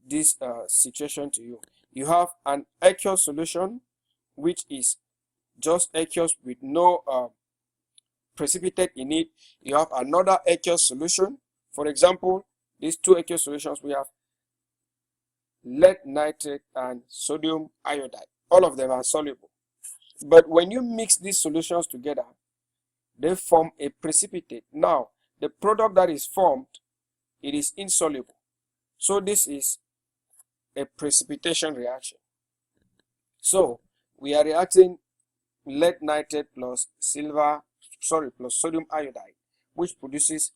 A: this situation to you. You have an aqueous solution which is just aqueous with no precipitate in it. You have another aqueous solution. For example, these two aqueous solutions, we have lead nitrate and sodium iodide. All of them are soluble. But when you mix these solutions together, they form a precipitate. Now, the product that is formed, it is insoluble. So this is a precipitation reaction. So we are reacting lead nitrate plus sodium iodide, which produces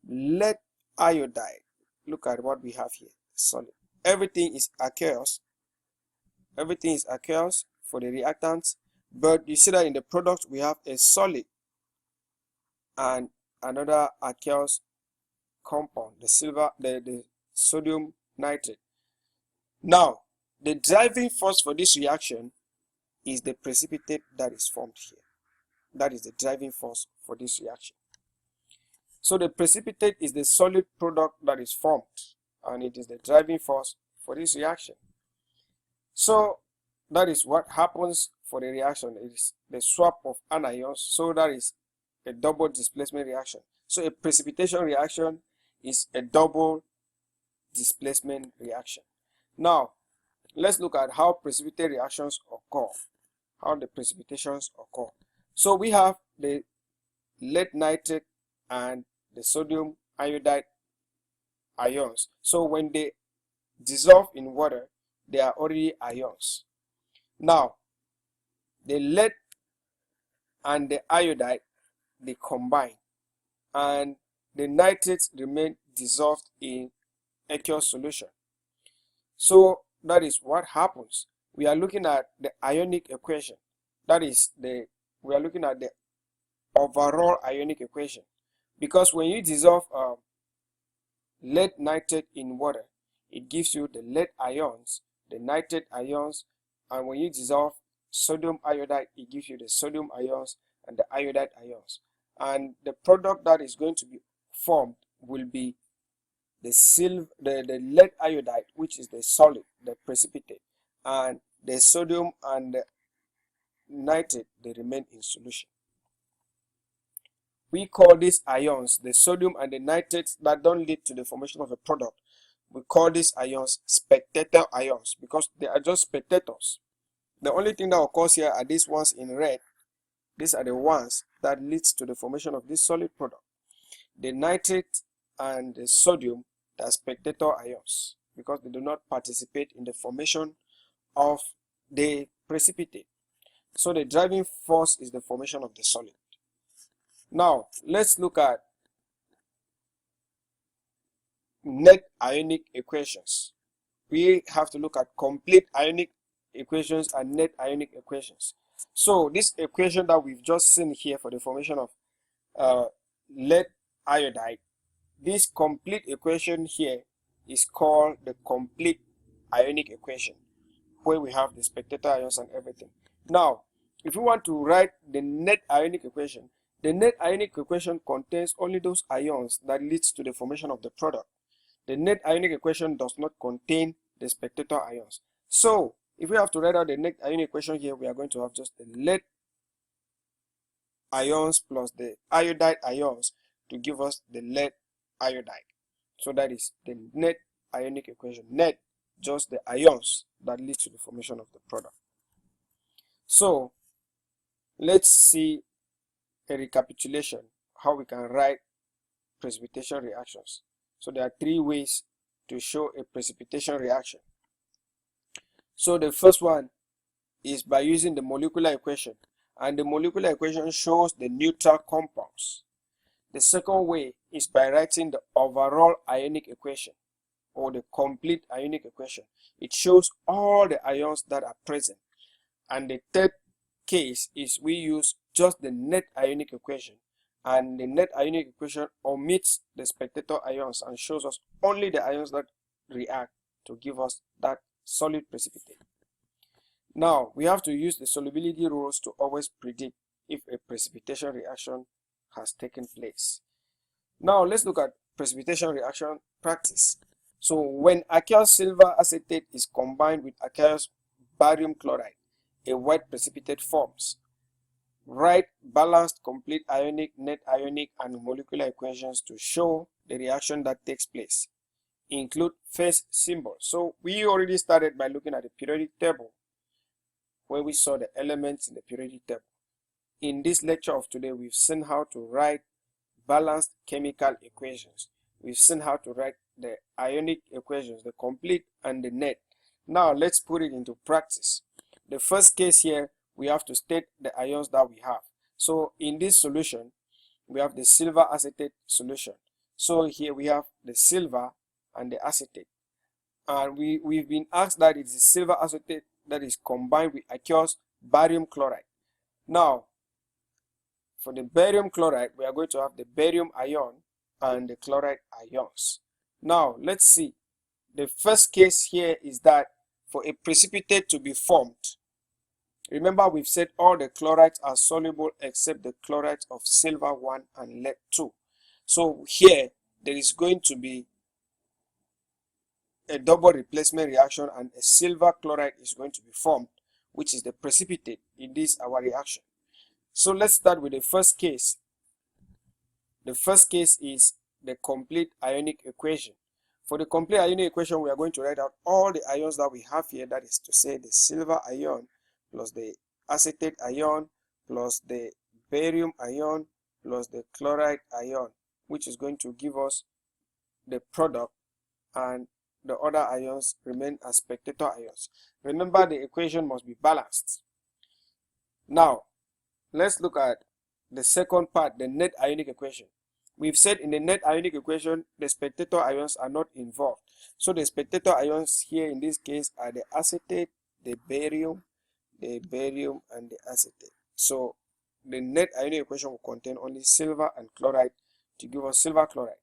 A: lead iodide. Look at what we have here. Solid. Everything is aqueous. Everything is aqueous for the reactants, but you see that in the product we have a solid and another aqueous compound, the sodium nitrate. Now, the driving force for this reaction is the precipitate that is formed here. That is the driving force for this reaction. So the precipitate is the solid product that is formed, and it is the driving force for this reaction. So that is what happens for the reaction. It is the swap of anions. So that is a double displacement reaction. So a precipitation reaction is a double displacement reaction. Now, let's look at how precipitate reactions occur, how the precipitations occur. So we have the lead nitrate and the sodium iodide ions. So when they dissolve in water, they are already ions. Now, the lead and the iodide, they combine, and the nitrates remain dissolved in aqueous solution. So that is what happens. We are looking at the ionic equation. That is we are looking at the overall ionic equation, because when you dissolve lead nitrate in water, it gives you the lead ions, the nitrate ions, and when you dissolve sodium iodide, it gives you the sodium ions and the iodide ions. And the product that is going to be formed will be the lead iodide, which is the solid, the precipitate, and the sodium and the nitrate, they remain in solution. We call these ions, the sodium and the nitrates that don't lead to the formation of a product, we call these ions spectator ions, because they are just spectators. The only thing that occurs here are these ones in red. These are the ones that leads to the formation of this solid product. The nitrate and the sodium, they are spectator ions because they do not participate in the formation of the precipitate. So the driving force is the formation of the solid. Now, let's look at net ionic equations. We have to look at complete ionic equations and net ionic equations. So this equation that we've just seen here for the formation of lead iodide, this complete equation here is called the complete ionic equation, where we have the spectator ions and everything. Now, if we want to write the net ionic equation, the net ionic equation contains only those ions that leads to the formation of the product. The net ionic equation does not contain the spectator ions. So, if we have to write out the net ionic equation here, we are going to have just the lead ions plus the iodide ions to give us the lead iodide. So that is the net ionic equation. Net, just the ions that lead to the formation of the product. So, let's see a recapitulation how we can write precipitation reactions. So there are three ways to show a precipitation reaction. So the first one is by using the molecular equation, and the molecular equation shows the neutral compounds. The second way is by writing the overall ionic equation or the complete ionic equation. It shows all the ions that are present. And the third case is we use just the net ionic equation, and the net ionic equation omits the spectator ions and shows us only the ions that react to give us that solid precipitate. Now we have to use the solubility rules to always predict if a precipitation reaction has taken place. Now let's look at precipitation reaction practice. So when aqueous silver acetate is combined with aqueous barium chloride, a white precipitate forms. Write balanced complete ionic, net ionic, and molecular equations to show the reaction that takes place. Include phase symbols. So we already started by looking at the periodic table, where we saw the elements in the periodic table. In this lecture of today, we've seen how to write balanced chemical equations. We've seen how to write the ionic equations, the complete and the net. Now let's put it into practice. The first case here, we have to state the ions that we have. So in this solution, we have the silver acetate solution. So here we have the silver and the acetate. And we've been asked that it's the silver acetate that is combined with aqueous barium chloride. Now, for the barium chloride, we are going to have the barium ion and the chloride ions. Now, let's see. The first case here is that for a precipitate to be formed, remember we've said all the chlorides are soluble except the chlorides of silver 1 and lead 2. So here there is going to be a double replacement reaction and a silver chloride is going to be formed, which is the precipitate in this our reaction. So let's start with the first case. The first case is the complete ionic equation. For the complete ionic equation, we are going to write out all the ions that we have here, that is to say the silver ion plus the acetate ion plus the barium ion plus the chloride ion, which is going to give us the product, and the other ions remain as spectator ions. Remember, the equation must be balanced. Now, let's look at the second part, the net ionic equation. We've said in the net ionic equation, the spectator ions are not involved. So the spectator ions here in this case are the acetate, the barium, and the acetate. So the net ionic equation will contain only silver and chloride to give us silver chloride.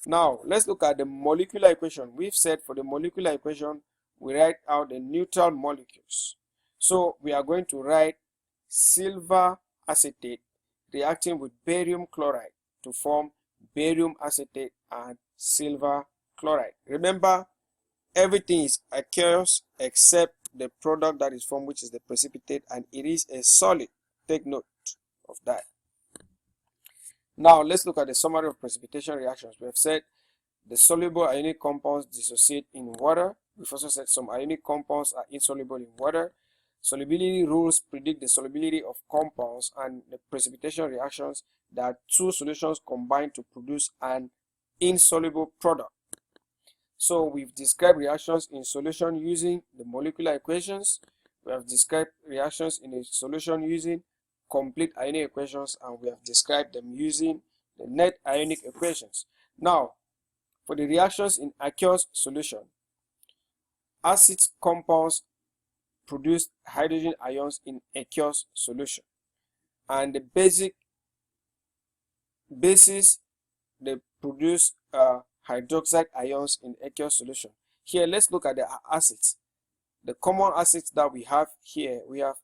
A: Now, let's look at the molecular equation. We've said for the molecular equation, we write out the neutral molecules. So we are going to write silver acetate reacting with barium chloride to form barium acetate and silver chloride. Remember, everything is aqueous except the product that is formed, which is the precipitate, and it is a solid. Take note of that. Now, let's look at the summary of precipitation reactions. We have said the soluble ionic compounds dissociate in water. We've also said some ionic compounds are insoluble in water. Solubility rules predict the solubility of compounds, and the precipitation reactions, there are two solutions combined to produce an insoluble product. So we've described reactions in solution using the molecular equations. We have described reactions in a solution using complete ionic equations, and we have described them using the net ionic equations. Now, for the reactions in aqueous solution, acid compounds produce hydrogen ions in aqueous solution, and the bases they produce hydroxide ions in aqueous solution. Here, let's look at the acids. The common acids that we have here, we have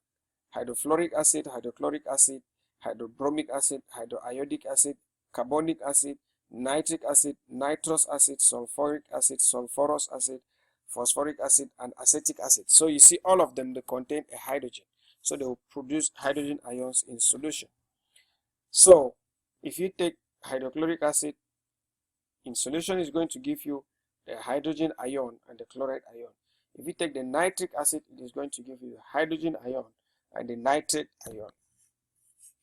A: hydrofluoric acid, hydrochloric acid, hydrobromic acid, hydroiodic acid, carbonic acid, nitric acid, nitrous acid, sulfuric acid, sulfurous acid, phosphoric acid, and acetic acid. So you see all of them, they contain a hydrogen. So they will produce hydrogen ions in solution. So if you take hydrochloric acid in solution, is going to give you the hydrogen ion and the chloride ion. If you take the nitric acid, it is going to give you the hydrogen ion and the nitrate ion.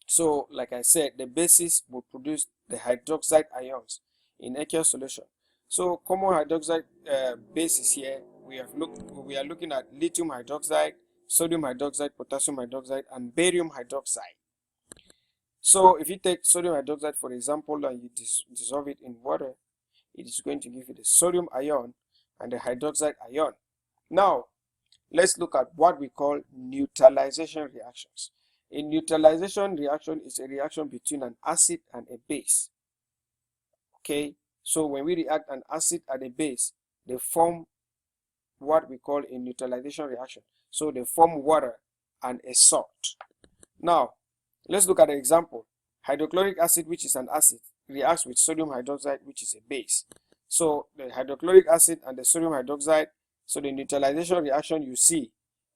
A: So like I said, the bases will produce the hydroxide ions in aqueous solution. So common hydroxide bases here, we are looking at lithium hydroxide, sodium hydroxide, potassium hydroxide, and barium hydroxide. So if you take sodium hydroxide, for example, and you dissolve it in water, it is going to give you the sodium ion and the hydroxide ion. Now, let's look at what we call neutralization reactions. A neutralization reaction is a reaction between an acid and a base. Okay, so when we react an acid and a base, they form what we call a neutralization reaction. So they form water and a salt. Now, let's look at an example. Hydrochloric acid, which is an acid, reacts with sodium hydroxide, which is a base. So the hydrochloric acid and the sodium hydroxide, so the neutralization reaction you see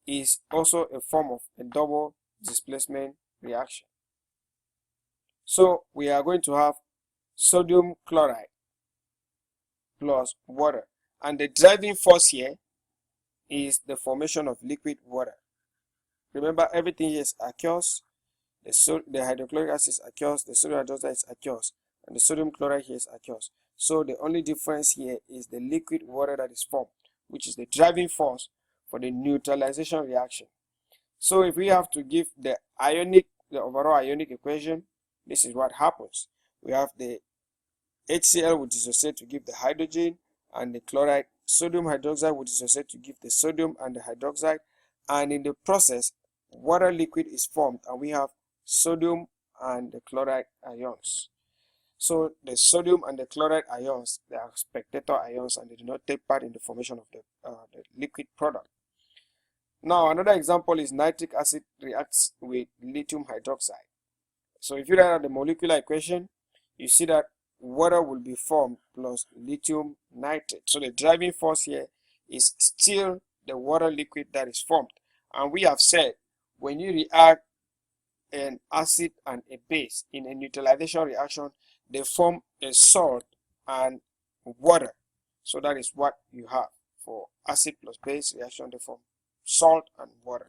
A: is also a form of a double displacement reaction. So we are going to have sodium chloride plus water, and the driving force here is the formation of liquid water. Remember, everything here is aqueous. The hydrochloric acid is aqueous, the sodium hydroxide is aqueous, and the sodium chloride here is aqueous. So the only difference here is the liquid water that is formed, which is the driving force for the neutralization reaction. So if we have to give the overall ionic equation, this is what happens. We have the HCl will dissociate to give the hydrogen and the chloride. Sodium hydroxide will dissociate to give the sodium and the hydroxide. And in the process, water liquid is formed, and we have sodium and the chloride ions. So the sodium and the chloride ions, they are spectator ions, and they do not take part in the formation of the liquid product. Now, another example is nitric acid reacts with lithium hydroxide. So if you write out the molecular equation, you see that water will be formed plus lithium nitrate. So the driving force here is still the water liquid that is formed. And we have said when you react an acid and a base in a neutralization reaction, they form a salt and water. So that is what you have for acid plus base reaction. They form salt and water.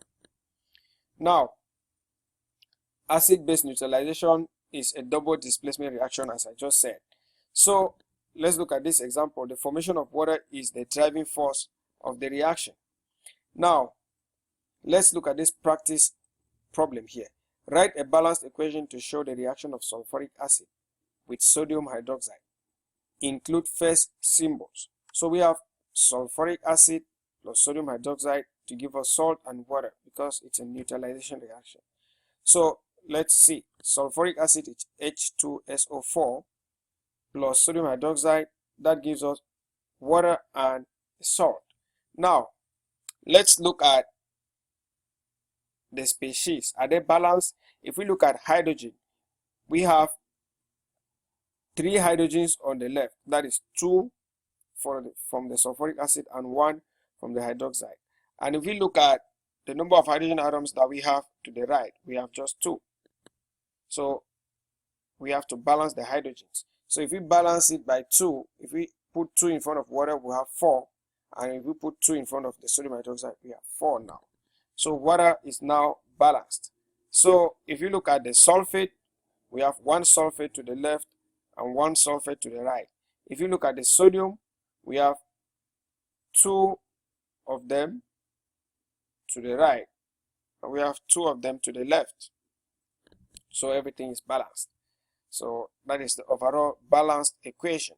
A: Now, acid-base neutralization is a double displacement reaction, as I just said. So let's look at this example. The formation of water is the driving force of the reaction. Now, let's look at this practice problem here. Write a balanced equation to show the reaction of sulfuric acid with sodium hydroxide. Include first symbols. So we have sulfuric acid plus sodium hydroxide to give us salt and water because it's a neutralization reaction. So let's see. Sulfuric acid is H2SO4 plus sodium hydroxide. That gives us water and salt. Now, let's look at the species. Are they balanced? If we look at hydrogen, we have 3 hydrogens on the left. That is 2 from the sulfuric acid and 1 from the hydroxide. And if we look at the number of hydrogen atoms that we have to the right, we have just 2. So we have to balance the hydrogens. So if we balance it by 2, if we put 2 in front of water, we have 4. And if we put 2 in front of the sodium hydroxide, we have 4 now. So water is now balanced. So if you look at the sulfate, we have 1 sulfate to the left and 1 sulfate to the right. If you look at the sodium, we have 2 of them to the right and we have 2 of them to the left. So everything is balanced. So that is the overall balanced equation.